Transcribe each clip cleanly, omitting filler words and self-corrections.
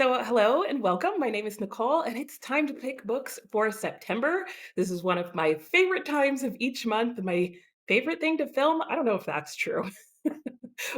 Hello and welcome. My name is Nicole, and it's time to pick books for September. This is one of my favorite times of each month. My favorite thing to film. I don't know if that's true, but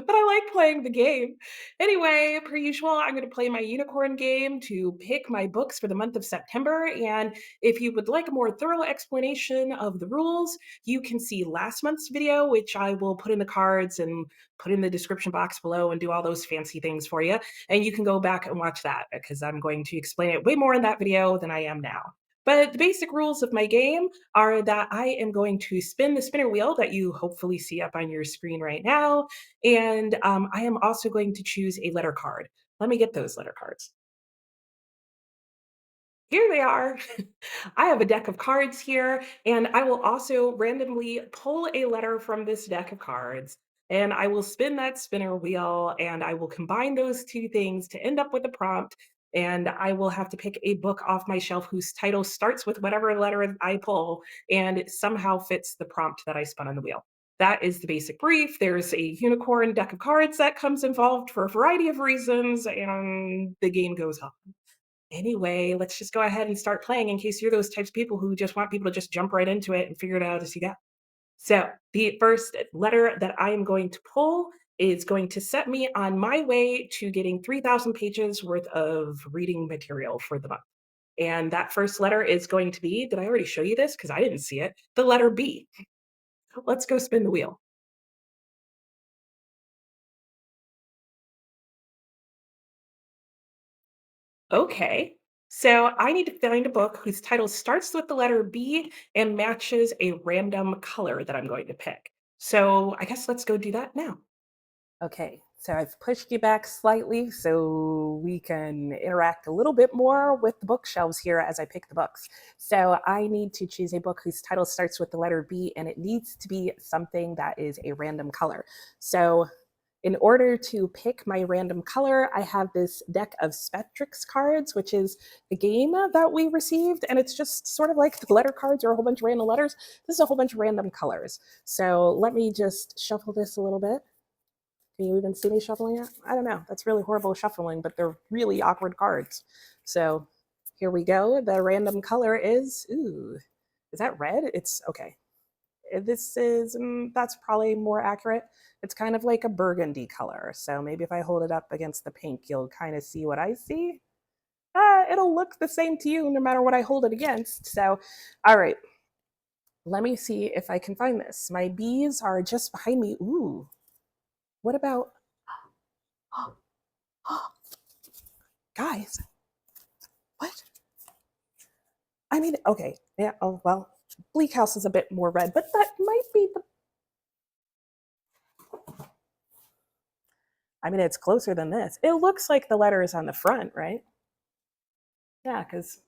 I like playing the game. Anyway, per usual, I'm going to play my unicorn game to pick my books for the month of September. And if you would like a more thorough explanation of the rules, you can see last month's video, which I will put in the cards and put in the description box below and do all those fancy things for you. And you can go back and watch that because I'm going to explain it way more in that video than I am now. But the basic rules of my game are that I am going to spin the spinner wheel that you hopefully see up on your screen right now. And I am also going to choose a letter card. Let me get those letter cards. Here they are. I have a deck of cards here, and I will also randomly pull a letter from this deck of cards. And I will spin that spinner wheel, and I will combine those two things to end up with a prompt. And I will have to pick a book off my shelf whose title starts with whatever letter I pull, and it somehow fits the prompt that I spun on the wheel. That is the basic brief. There's a unicorn deck of cards that comes involved for a variety of reasons, and the game goes on. Anyway, let's just go ahead and start playing in case you're those types of people who just want people to just jump right into it and figure it out as you go. So, the first letter that I am going to pull is going to set me on my way to getting 3,000 pages worth of reading material for the month. And that first letter is going to be, did I already show you this? Because I didn't see it. The letter B. Let's go spin the wheel. Okay. So I need to find a book whose title starts with the letter B and matches a random color that I'm going to pick. So I guess let's go do that now. Okay, so I've pushed you back slightly so we can interact a little bit more with the bookshelves here as I pick the books. So I need to choose a book whose title starts with the letter B, and it needs to be something that is a random color. So in order to pick my random color, I have this deck of Spectrix cards, which is a game that we received. And it's just sort of like the letter cards or a whole bunch of random letters. This is a whole bunch of random colors. So let me just shuffle this a little bit. Can you even see me shuffling it? I don't know. That's really horrible shuffling, but they're really awkward cards. So here we go. The random color is, ooh, is that red? It's okay. This is, that's probably more accurate. It's kind of like a burgundy color. So maybe if I hold it up against the pink, you'll kind of see what I see. It'll look the same to you no matter what I hold it against. So, all right, let me see if I can find this. My bees are just behind me. Ooh, what about, guys, what? I mean, okay, yeah, oh, well, Bleakhouse is a bit more red, but that might be the, I mean, it's closer than this. It looks like the letter is on the front, right? Yeah, because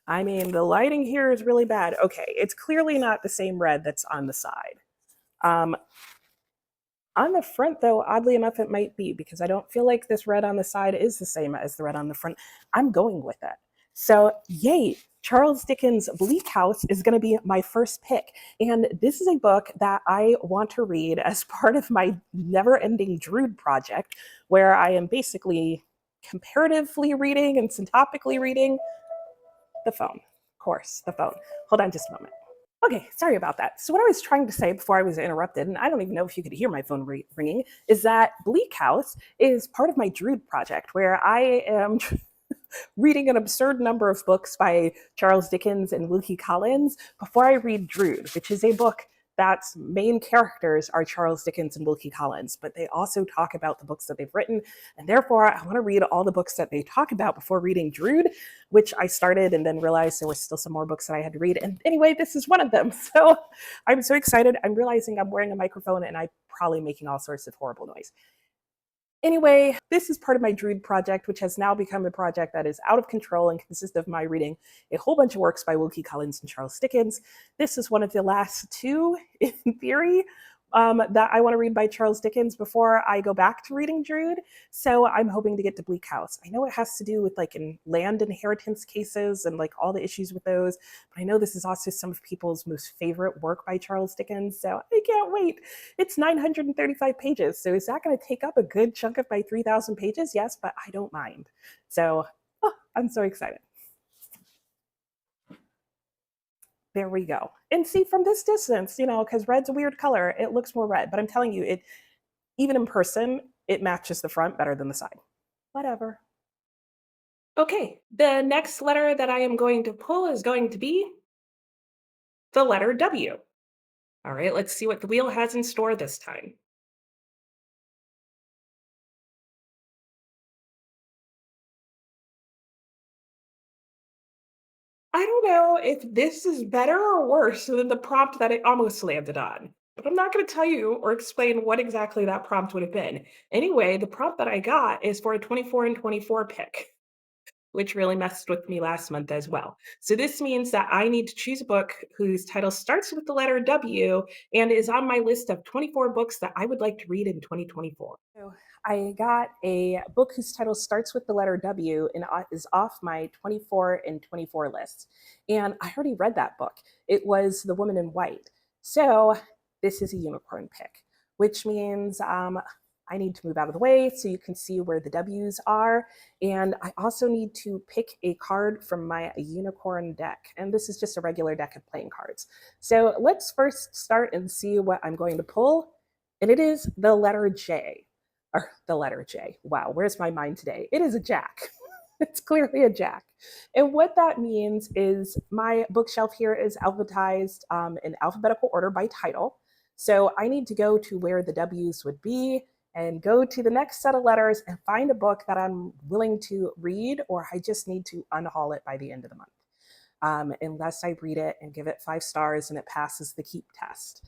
I mean, the lighting here is really bad. Okay, it's clearly not the same red that's on the side. Um, on the front, though, oddly enough, it might be because I don't feel like this red on the side is the same as the red on the front. I'm going with it. So, yay, Charles Dickens' Bleakhouse is going to be my first pick. And this is a book that I want to read as part of my never ending Drood project, where I am basically comparatively reading and syntopically reading the phone. Of course, the phone. Hold on just a moment. Okay, sorry about that. So what I was trying to say before I was interrupted, and I don't even know if you could hear my phone ringing, is that Bleakhouse is part of my Drood project, where I am reading an absurd number of books by Charles Dickens and Wilkie Collins before I read Drood, which is a book that's main characters are Charles Dickens and Wilkie Collins, but they also talk about the books that they've written. And therefore, I want to read all the books that they talk about before reading Drood, which I started and then realized there were still some more books that I had to read. And anyway, this is one of them. So I'm so excited. I'm realizing I'm wearing a microphone and I'm probably making all sorts of horrible noise. Anyway, this is part of my Drood project, which has now become a project that is out of control and consists of my reading a whole bunch of works by Wilkie Collins and Charles Dickens. This is one of the last two, in theory, that I want to read by Charles Dickens before I go back to reading Drood. So I'm hoping to get to Bleakhouse. I know it has to do with like in land inheritance cases and like all the issues with those, but I know this is also some of people's most favorite work by Charles Dickens. So I can't wait. It's 935 pages. So is that going to take up a good chunk of my 3,000 pages? Yes, but I don't mind. So I'm so excited. There we go. And see from this distance, because red's a weird color, it looks more red. But I'm telling you, it even in person, it matches the front better than the side. Whatever. Okay, the next letter that I am going to pull is going to be the letter W. All right, let's see what the wheel has in store this time. I don't know if this is better or worse than the prompt that it almost landed on, but I'm not going to tell you or explain what exactly that prompt would have been. Anyway, the prompt that I got is for a 24 and 24 pick, which really messed with me last month as well. So this means that I need to choose a book whose title starts with the letter W and is on my list of 24 books that I would like to read in 2024. So I got a book whose title starts with the letter W and is off my 24 and 24 list. And I already read that book. It was The Woman in White. So this is a unicorn pick, which means I need to move out of the way so you can see where the W's are. And I also need to pick a card from my unicorn deck. And this is just a regular deck of playing cards. So let's first start and see what I'm going to pull. And it is the letter J. Or the letter J. Wow, where's my mind today? It is a jack. It's clearly a jack. And what that means is my bookshelf here is alphabetized in alphabetical order by title. So I need to go to where the W's would be and go to the next set of letters and find a book that I'm willing to read, or I just need to unhaul it by the end of the month. Unless I read it and give it 5 stars and it passes the keep test.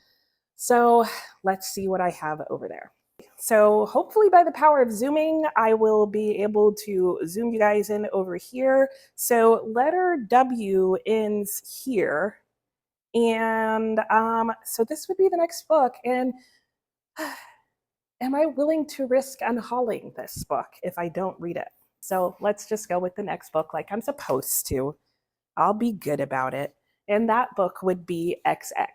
So let's see what I have over there. So hopefully by the power of Zooming, I will be able to zoom you guys in over here. So letter W ends here. And so this would be the next book. And am I willing to risk unhauling this book if I don't read it? So let's just go with the next book like I'm supposed to. I'll be good about it. And that book would be XX,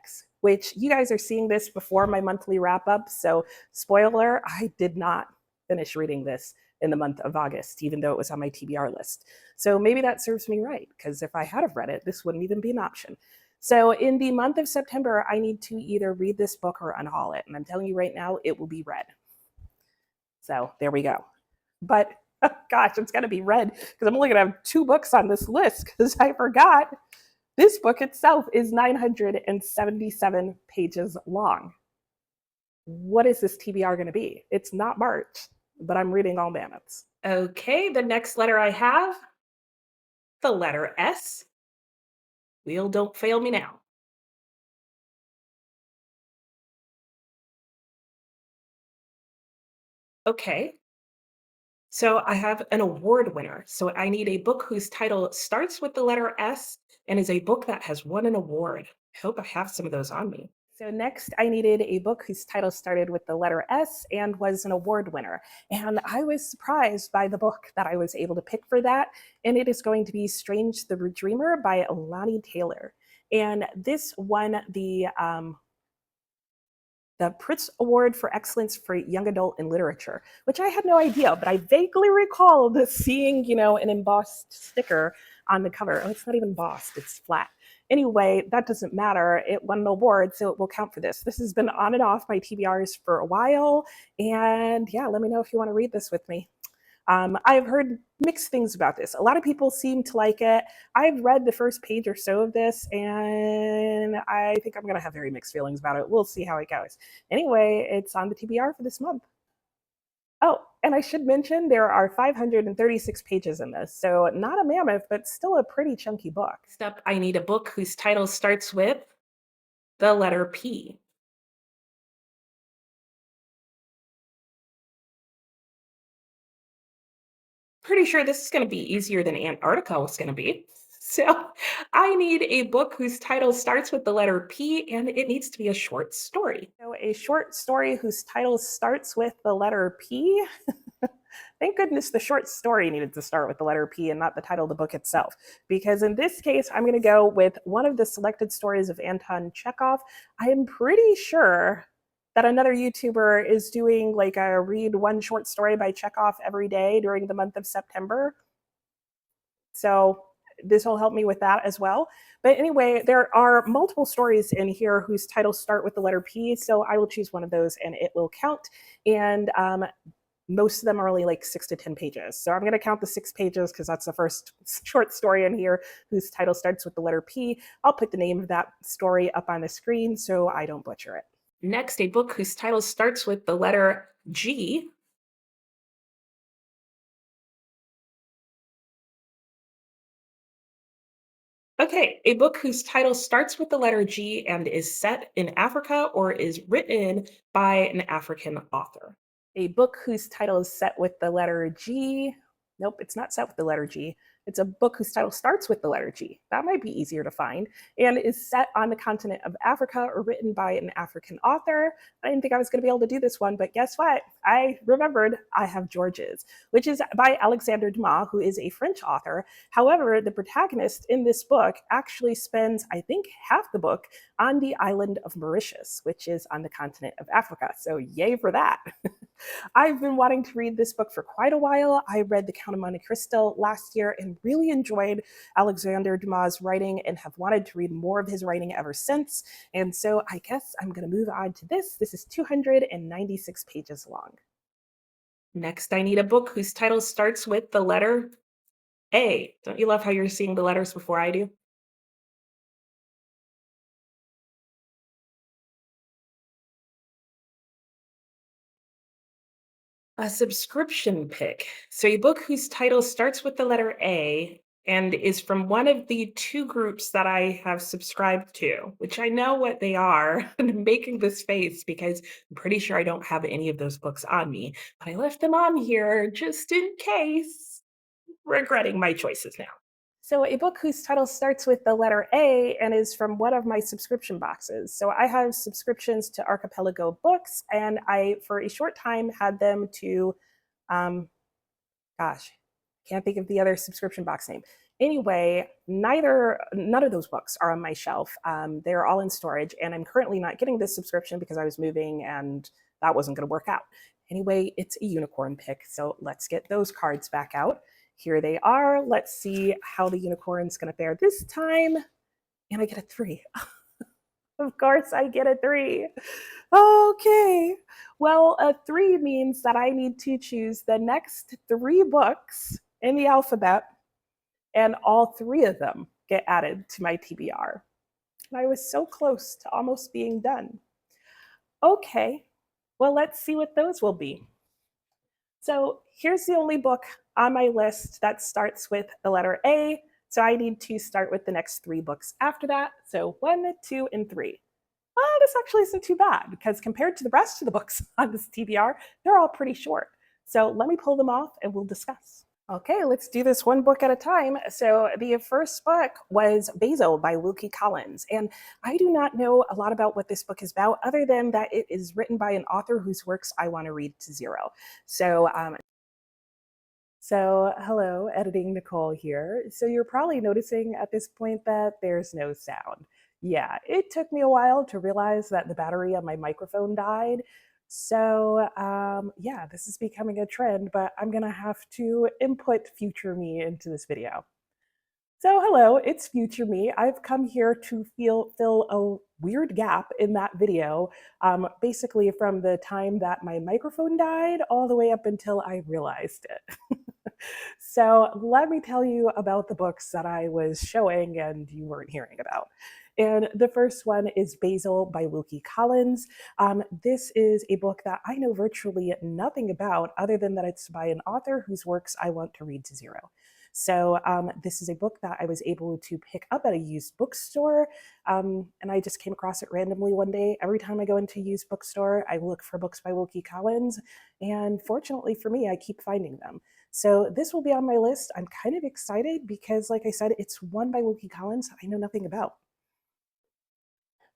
which you guys are seeing this before my monthly wrap up. So, spoiler, I did not finish reading this in the month of August, even though it was on my TBR list. So maybe that serves me right, because if I had have read it, this wouldn't even be an option. So in the month of September, I need to either read this book or unhaul it. And I'm telling you right now, it will be read. So there we go. But oh gosh, it's going to be read because I'm only going to have 2 books on this list because I forgot. This book itself is 977 pages long. What is this TBR going to be? It's not March, but I'm reading all mammoths. Okay, the next letter I have, the letter S. Wheel, don't fail me now. Okay, so I have an award winner. So I need a book whose title starts with the letter S and is a book that has won an award. I hope I have some of those on me. So next, I needed a book whose title started with the letter S and was an award winner. And I was surprised by the book that I was able to pick for that. And it is going to be Strange the Dreamer by Liani Taylor. And this won the Pritz Award for Excellence for Young Adult in Literature, which I had no idea, but I vaguely recalled seeing, an embossed sticker on the cover. Oh, it's not even embossed, it's flat. Anyway, that doesn't matter. It won an award, so it will count for this. This has been on and off my TBRs for a while, and yeah, let me know if you want to read this with me. I've heard mixed things about this. A lot of people seem to like it. I've read the first page or so of this, and I think I'm going to have very mixed feelings about it. We'll see how it goes. Anyway, it's on the TBR for this month. Oh, and I should mention there are 536 pages in this, so not a mammoth, but still a pretty chunky book. Next up, I need a book whose title starts with the letter P. Pretty sure this is going to be easier than Antarctica was going to be. So I need a book whose title starts with the letter P and it needs to be a short story. So a short story whose title starts with the letter P. Thank goodness the short story needed to start with the letter P and not the title of the book itself. Because in this case, I'm going to go with one of the selected stories of Anton Chekov. I am pretty sure that another YouTuber is doing like a read one short story by Chekov every day during the month of September. So this will help me with that as well. But anyway, there are multiple stories in here whose titles start with the letter P. So I will choose one of those and it will count. And most of them are only like 6 to 10 pages. So I'm going to count the 6 pages because that's the first short story in here whose title starts with the letter P. I'll put the name of that story up on the screen so I don't butcher it. Next, a book whose title starts with the letter G. Okay, a book whose title starts with the letter G and is set in Africa or is written by an African author. A book whose title is set with the letter G. Nope, it's not set with the letter G. It's a book whose title starts with the letter G. That might be easier to find, and is set on the continent of Africa or written by an African author. I didn't think I was going to be able to do this one, but guess what? I remembered I have Georges, which is by Alexandre Dumas, who is a French author. However, the protagonist in this book actually spends, I think, half the book on the island of Mauritius, which is on the continent of Africa. So yay for that. I've been wanting to read this book for quite a while. I read The Count of Monte Cristo last year and really enjoyed Alexandre Dumas' writing and have wanted to read more of his writing ever since. And so I guess I'm going to move on to this. This is 296 pages long. Next, I need a book whose title starts with the letter A. Don't you love how you're seeing the letters before I do? A subscription pick. So a book whose title starts with the letter A and is from one of the 2 groups that I have subscribed to, which I know what they are. And I'm making this face because I'm pretty sure I don't have any of those books on me, but I left them on here just in case. Regretting my choices now. So a book whose title starts with the letter A and is from one of my subscription boxes. So I have subscriptions to Archipelago Books, and I, for a short time, had them to, gosh, can't think of the other subscription box name. Anyway, none of those books are on my shelf. They're all in storage, and I'm currently not getting this subscription because I was moving and that wasn't going to work out. Anyway, it's a unicorn pick, so let's get those cards back out. Here they are. Let's see how the unicorn's going to fare this time. And I get a 3. Of course, I get a 3. Okay. Well, a 3 means that I need to choose the next 3 books in the alphabet, and all 3 of them get added to my TBR. And I was so close to almost being done. Okay. Well, let's see what those will be. So here's the only book on my list that starts with the letter A. So I need to start with the next 3 books after that. So 1, 2, and 3. This actually isn't too bad because compared to the rest of the books on this TBR, they're all pretty short. So let me pull them off and we'll discuss. Okay, let's do this one book at a time. So the first book was Basil by Wilkie Collins. And I do not know a lot about what this book is about other than that it is written by an author whose works I want to read to zero. So hello, editing Nicole here. So you're probably noticing at this point that there's no sound. Yeah, it took me a while to realize that the battery on my microphone died. So yeah, this is becoming a trend, but I'm gonna have to input future me into this video. So hello, it's future me. I've come here to fill a weird gap in that video, basically from the time that my microphone died all the way up until I realized it. So let me tell you about the books that I was showing and you weren't hearing about. And the first one is Basil by Wilkie Collins. This is a book that I know virtually nothing about other than that it's by an author whose works I want to read to zero. So this is a book that I was able to pick up at a used bookstore, and I just came across it randomly one day. Every time I go into a used bookstore, I look for books by Wilkie Collins, and fortunately for me, I keep finding them. So this will be on my list. I'm kind of excited because, like I said, it's one by Wilkie Collins I know nothing about.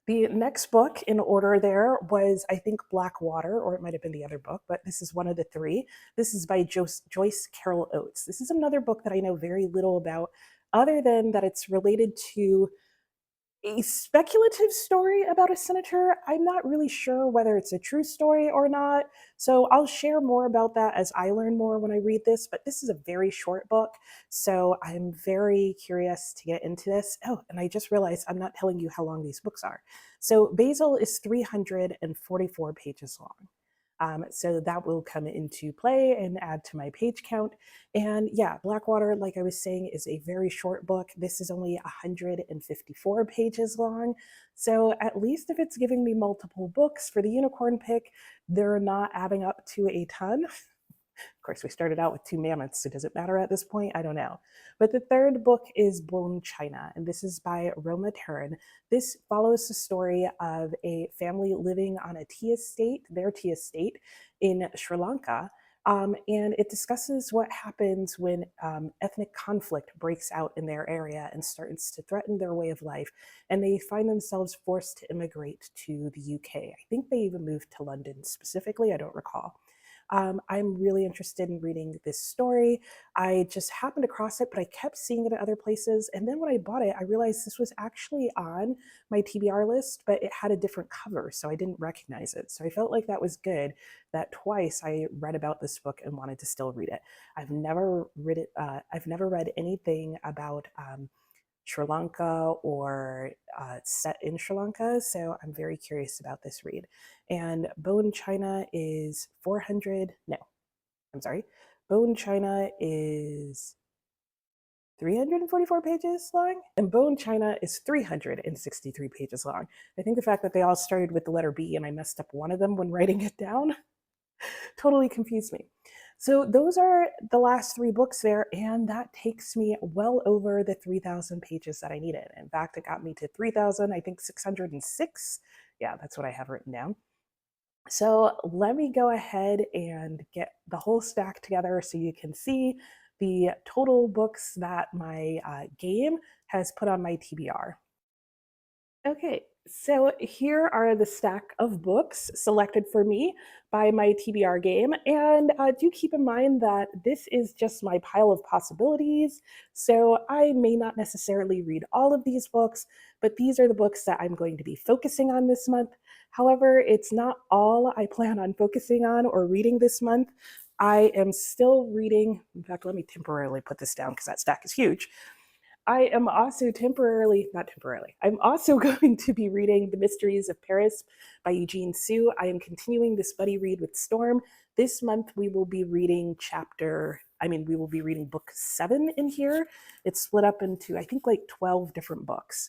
The next book in order there was, I think, Blackwater, or it might have been the other book, but this is one of the three. This is by Joyce Carol Oates. This is another book that I know very little about, other than that it's related to a speculative story about a senator. I'm not really sure whether it's a true story or not. So I'll share more about that as I learn more when I read this. But this is a very short book. So I'm very curious to get into this. Oh, and I just realized I'm not telling you how long these books are. So Basil is 344 pages long. So that will come into play and add to my page count. And yeah, Blackwater, like I was saying, is a very short book. This is only 154 pages long. So at least if it's giving me multiple books for the unicorn pick, they're not adding up to a ton. Of course, we started out with two mammoths, so does it matter at this point? I don't know. But the third book is Bone China, and this is by Roma Tearne. This follows the story of a family living on a tea estate, their tea estate, in Sri Lanka. And it discusses what happens when ethnic conflict breaks out in their area and starts to threaten their way of life. And they find themselves forced to immigrate to the UK. I think they even moved to London specifically, I don't recall. I'm really interested in reading this story. I just happened across it, but I kept seeing it at other places. And then when I bought it, I realized this was actually on my TBR list, but it had a different cover, so I didn't recognize it. So I felt like that was good that twice I read about this book and wanted to still read it. I've never read it. I've never read anything about Sri Lanka or set in Sri Lanka. So I'm very curious about this read. And Bone China is 400, no, I'm sorry. Bone China is 344 pages long, and Bone China is 363 pages long. I think the fact that they all started with the letter B and I messed up one of them when writing it down totally confused me. So those are the last three books there, and that takes me well over the 3,000 pages that I needed. In fact, it got me to 3,000, I think 606. Yeah, that's what I have written down. So let me go ahead and get the whole stack together so you can see the total books that my game has put on my TBR. Okay, so here are the stack of books selected for me by my TBR game. And do keep in mind that this is just my pile of possibilities. So I may not necessarily read all of these books, but these are the books that I'm going to be focusing on this month. However, it's not all I plan on focusing on or reading this month. I am still reading, in fact, let me temporarily put this down because that stack is huge. I am also not temporarily, I'm also going to be reading The Mysteries of Paris by Eugene Sue. I am continuing this buddy read with Storm. This month we will be reading we will be reading book 7 in here. It's split up into, I think, like 12 different books.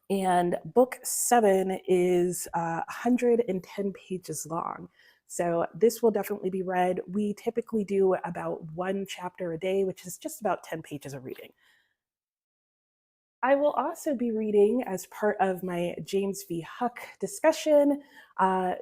And book 7 is 110 pages long. So this will definitely be read. We typically do about one chapter a day, which is just about 10 pages of reading. I will also be reading, as part of my James v. Huck discussion,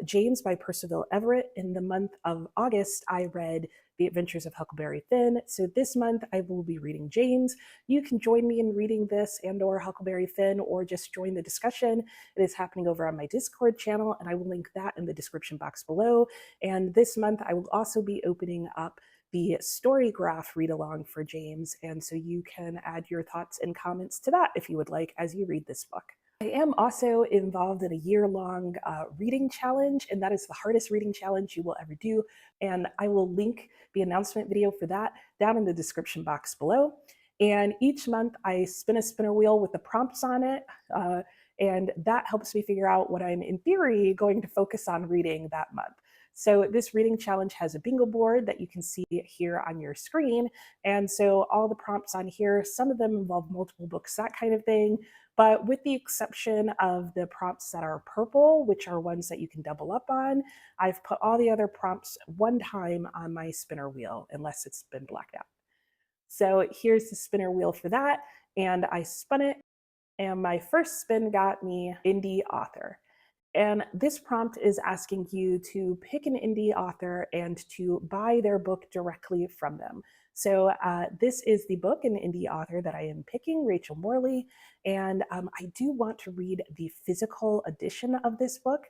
James by Percival Everett. In the month of August, I read The Adventures of Huckleberry Finn. So this month, I will be reading James. You can join me in reading this and or Huckleberry Finn, or just join the discussion. It is happening over on my Discord channel, and I will link that in the description box below. And this month, I will also be opening up the Storygraph read along for James, and so you can add your thoughts and comments to that if you would like as you read this book. I am also involved in a year-long reading challenge, and that is the hardest reading challenge you will ever do, and I will link the announcement video for that down in the description box below. And each month I spin a spinner wheel with the prompts on it, and that helps me figure out what I'm in theory going to focus on reading that month. So this reading challenge has a bingo board that you can see here on your screen. And so all the prompts on here, some of them involve multiple books, that kind of thing. But with the exception of the prompts that are purple, which are ones that you can double up on, I've put all the other prompts one time on my spinner wheel, unless it's been blacked out. So here's the spinner wheel for that. And I spun it, and my first spin got me indie author. And this prompt is asking you to pick an indie author and to buy their book directly from them. So this is the book and indie author that I am picking, Rachel Morley. And I do want to read the physical edition of this book,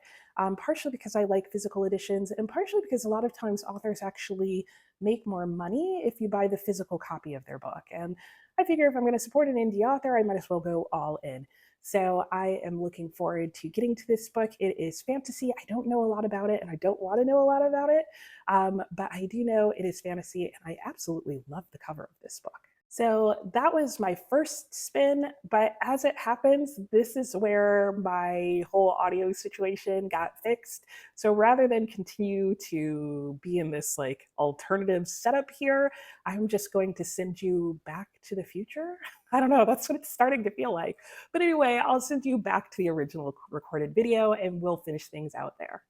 partially because I like physical editions and partially because a lot of times authors actually make more money if you buy the physical copy of their book. And I figure if I'm going to support an indie author, I might as well go all in. So I am looking forward to getting to this book. It is fantasy. I don't know a lot about it and I don't want to know a lot about it, but I do know it is fantasy and I absolutely love the cover of this book. So that was my first spin, but as it happens, this is where my whole audio situation got fixed. So rather than continue to be in this like alternative setup here, I'm just going to send you back to the future. I don't know, that's what it's starting to feel like. But anyway, I'll send you back to the original recorded video and we'll finish things out there.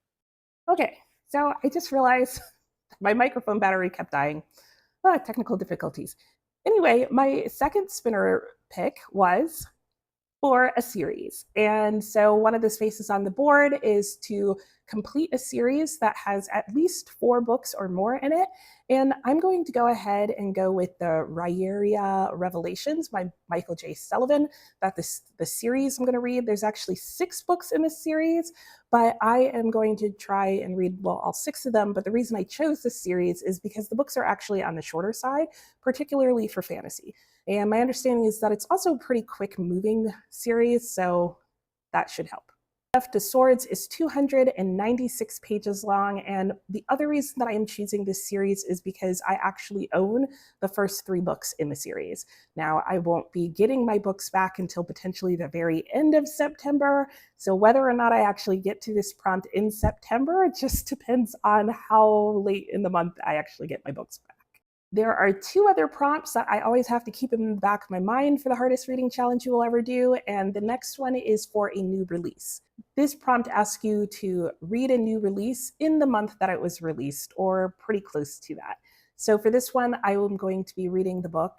Okay, so I just realized my microphone battery kept dying. Technical difficulties. Anyway, my second spinner pick was for a series. And so one of the spaces on the board is to complete a series that has at least 4 books or more in it. And I'm going to go ahead and go with the Ryeria Revelations by Michael J. Sullivan. That's the series I'm going to read. There's actually 6 books in this series, but I am going to try and read, well, all 6 of them. But the reason I chose this series is because the books are actually on the shorter side, particularly for fantasy. And my understanding is that it's also a pretty quick moving series, so that should help. Left to Swords is 296 pages long, and the other reason that I am choosing this series is because I actually own the first 3 books in the series. Now, I won't be getting my books back until potentially the very end of September, so whether or not I actually get to this prompt in September, it just depends on how late in the month I actually get my books back. There are 2 other prompts that I always have to keep in the back of my mind for the hardest reading challenge you will ever do, and the next one is for a new release. This prompt asks you to read a new release in the month that it was released, or pretty close to that. So for this one, I am going to be reading the book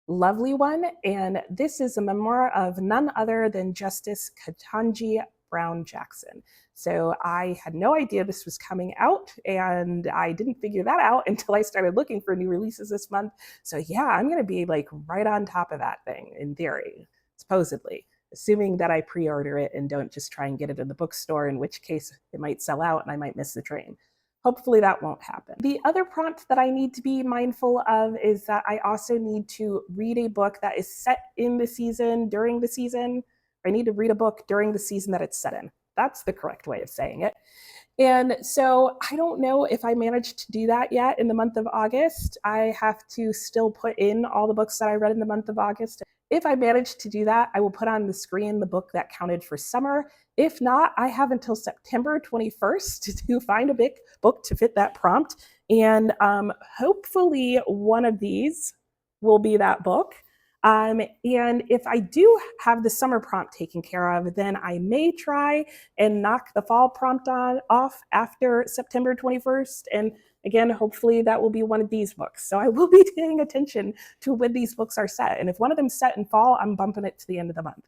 Lovely One, and this is a memoir of none other than Justice Ketanji Brown Jackson. So I had no idea this was coming out, and I didn't figure that out until I started looking for new releases this month. So yeah, I'm going to be like right on top of that thing in theory, supposedly, assuming that I pre-order it and don't just try and get it in the bookstore, in which case it might sell out and I might miss the train. Hopefully that won't happen. The other prompt that I need to be mindful of is that I also need to read a book that is set in the season, during the season. I need to read a book during the season that it's set in. That's the correct way of saying it. And so I don't know if I managed to do that yet in the month of August. I have to still put in all the books that I read in the month of August. If I manage to do that, I will put on the screen the book that counted for summer. If not, I have until September 21st to find a big book to fit that prompt. And hopefully one of these will be that book. And if I do have the summer prompt taken care of, then I may try and knock the fall prompt off after September 21st. And again, hopefully that will be one of these books. So I will be paying attention to when these books are set. And if one of them's set in fall, I'm bumping it to the end of the month.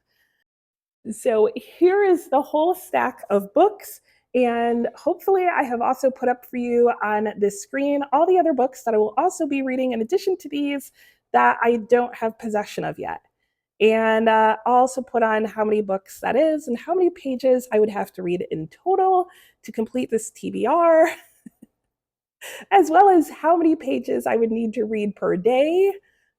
So here is the whole stack of books. And hopefully I have also put up for you on this screen all the other books that I will also be reading in addition to these that I don't have possession of yet. And I'll also put on how many books that is and how many pages I would have to read in total to complete this TBR, as well as how many pages I would need to read per day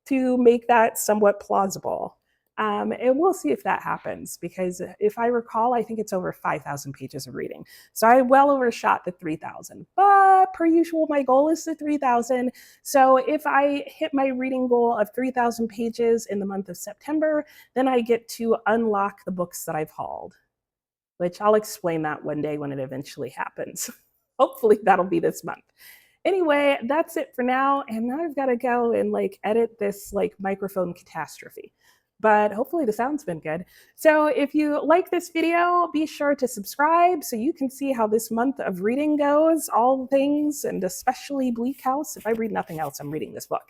to make that somewhat plausible. And we'll see if that happens, because if I recall, I think it's over 5,000 pages of reading. So I well overshot the 3,000, but per usual, my goal is the 3,000. So if I hit my reading goal of 3,000 pages in the month of September, then I get to unlock the books that I've hauled, which I'll explain that one day when it eventually happens. Hopefully that'll be this month. Anyway, that's it for now. And now I've got to go and like edit this like microphone catastrophe. But hopefully the sound's been good. So if you like this video, be sure to subscribe so you can see how this month of reading goes, all things, and especially Bleakhouse. If I read nothing else, I'm reading this book.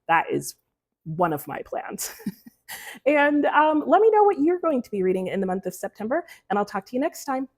That is one of my plans. And let me know what you're going to be reading in the month of September, and I'll talk to you next time.